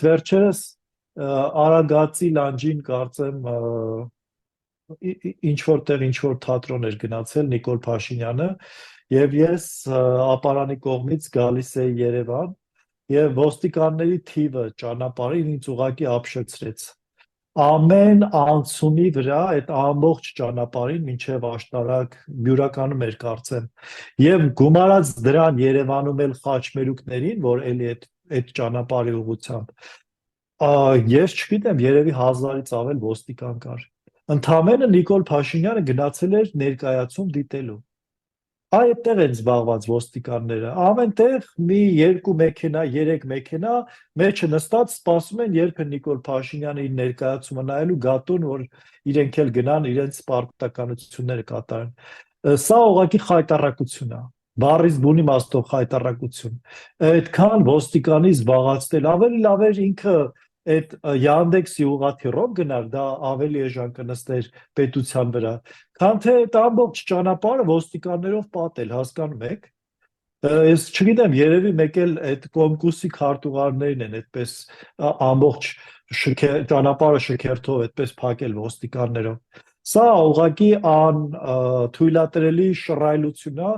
վերջերս Արագածի լանջին կարծեմ ինչ որ թատրոն էր գնացել Նիկոլ Փաշինյանը եւ ես ապարանի կողմից գալիս էի Երևան եւ ոստիկանների թիվը ճանապարհին ինձ ուղակի ապշեցրեց ամեն անցումի վրա այդ ամբողջ ճանապարհին մինչև աշտարակ բյուրականում էր կարծեմ եւ գումարած դրան Երևանում էլ խաչմերուկներին որ էլի այդ ճանապարհի ուղղությամբ ես չգիտեմ երևի 1000-ից ավել ոստիկան կար ընդամենը Նիկոլ Փաշինյանը գնացել էր ներկայացում դիտելու այդտեղ են զբաղված ոստիկանները ամեն տեղ մի երկու մեքենա, երեք մեքենա մեջը նստած սպասում են երբ է Նիկոլ Փաշինյանը իր ներկայացումը նայելու գատուն որ իրենք էլ գնան իրենց պարտականությունները կատարեն սա ուղղակի խայտառակություն է բառից բուն իմաստով խայտառակություն այդքան ոստիկանի զբաղացնել ավելի լավ էր ինքը այդ Yandex-ի ուղղաթիռով գնար դա ավելի էժան կնստեր պետության վրա քան թե այդ ամբողջ ճանապարհը ոստիկաններով պատել հասկանում եք ես չգիտեմ երևի մեկ էլ այդ կոմկուսի քարտուղարներն են այդպես ամբողջ ճանապարհը շքերթով այդպես փակել ոստիկաններով սա ուղղակի թույլատրելի շռայլություն է